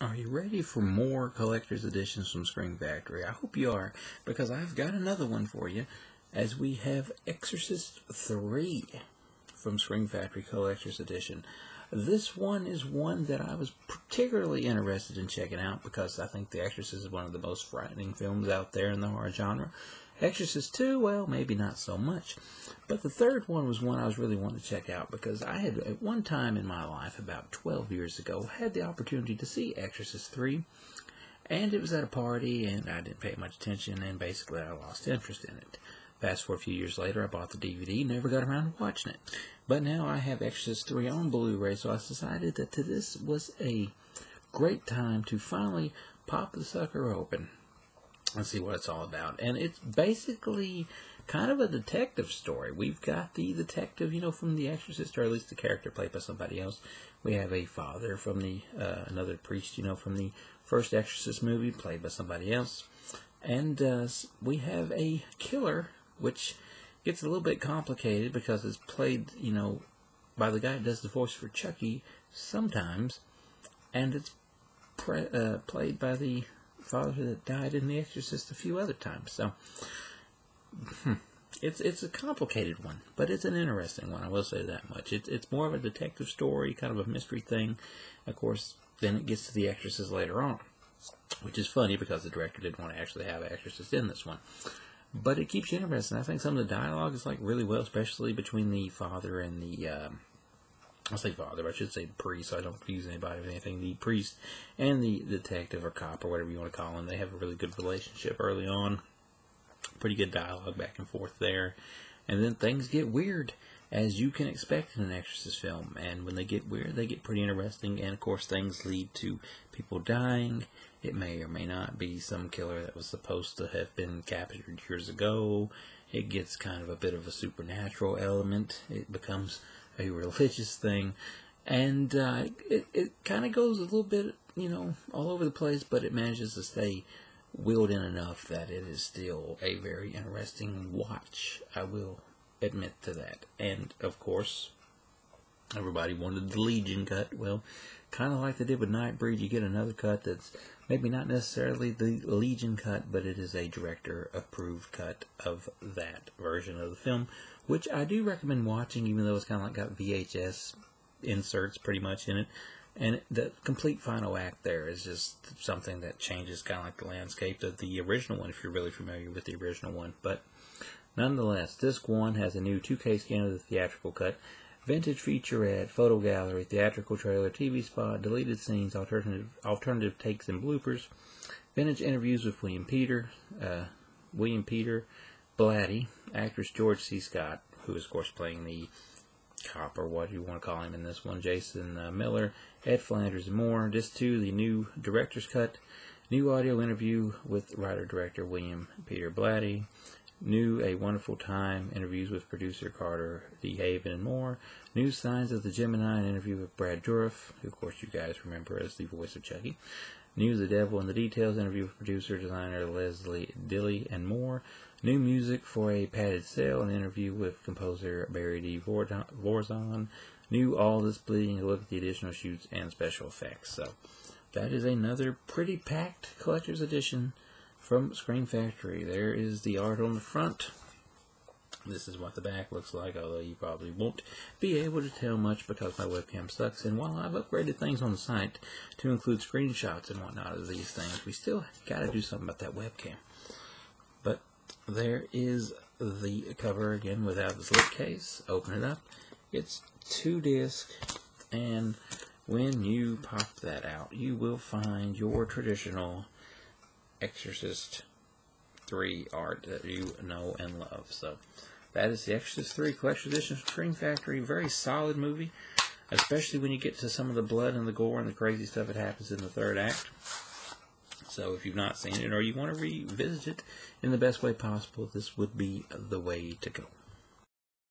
Are you ready for more collector's editions from Scream Factory? I hope you are, because I've got another one for you, as we have Exorcist 3 from Scream Factory Collector's Edition. This one is one that I was particularly interested in checking out, because I think The Exorcist is one of the most frightening films out there in the horror genre. Exorcist 2, well, maybe not so much. But the third one was one I was really wanting to check out, because I had, at one time in my life, about 12 years ago, had the opportunity to see Exorcist 3. And it was at a party, and I didn't pay much attention, and basically I lost interest in it. Fast forward a few years later, I bought the DVD, never got around to watching it. But now I have Exorcist 3 on Blu-ray, so I decided that this was a great time to finally pop the sucker open and see what it's all about. And it's basically kind of a detective story. We've got the detective, from The Exorcist, or at least the character played by somebody else. We have a father from the, another priest, from the first Exorcist movie, played by somebody else. And we have a killer, which gets a little bit complicated because it's played, by the guy who does the voice for Chucky sometimes. And it's played by the father that died in The Exorcist a few other times. So it's a complicated one, but it's an interesting one. I will say that much. It's more of a detective story, kind of a mystery thing. Of course, then it gets to The Exorcist later on, which is funny because the director didn't want to actually have an Exorcist in this one. But it keeps you interested. I think some of the dialogue is really well, especially between the father and the I'll say father, but I should say priest, so I don't confuse anybody with anything. The priest and the detective or cop or whatever you want to call him, they have a really good relationship early on. Pretty good dialogue back and forth there. And then things get weird, as you can expect in an Exorcist film. And when they get weird, they get pretty interesting. And, of course, things lead to people dying. It may or may not be some killer that was supposed to have been captured years ago. It gets kind of a bit of a supernatural element. It becomes a religious thing, and it kind of goes a little bit, all over the place, but it manages to stay wheeled in enough that it is still a very interesting watch. I will admit to that. And of course, everybody wanted the Legion cut. Well, kind of like they did with Nightbreed, you get another cut that's maybe not necessarily the Legion cut, but it is a director-approved cut of that version of the film, which I do recommend watching, even though it's kind of got VHS inserts pretty much in it. And the complete final act there is just something that changes kind of like the landscape of the original one, if you're really familiar with the original one. But nonetheless, disc 1 has a new 2K scan of the theatrical cut, vintage featurette, photo gallery, theatrical trailer, TV spot, deleted scenes, alternative takes and bloopers, vintage interviews with William Peter Blatty, actress George C. Scott, who is of course playing the cop or what you want to call him in this one, Jason Miller, Ed Flanders, and more. Disc 2, the new director's cut, new audio interview with writer-director William Peter Blatty, new A Wonderful Time, interviews with producer Carter D. Haven, and more. New Signs of the Gemini, an interview with Brad Dourif, who of course you guys remember as the voice of Chucky. New The Devil in the Details, interview with producer, designer Leslie Dilley, and more. New music for a padded cell, an interview with composer Barry D. Vorzon. New All This Bleeding, a look at the additional shoots and special effects. So that is another pretty packed collector's edition from Scream Factory. There is the art on the front. This is what the back looks like, although you probably won't be able to tell much because my webcam sucks. And while I've upgraded things on the site to include screenshots and whatnot of these things, we still got to do something about that webcam. But there is the cover again without the slipcase. Open it up. It's 2 discs, and when you pop that out, you will find your traditional Exorcist 3 art that you know and love. So that is the Exorcist 3 Collection Edition from Scream Factory. Very solid movie, especially when you get to some of the blood and the gore and the crazy stuff that happens in the third act. So if you've not seen it or you want to revisit it in the best way possible, this would be the way to go.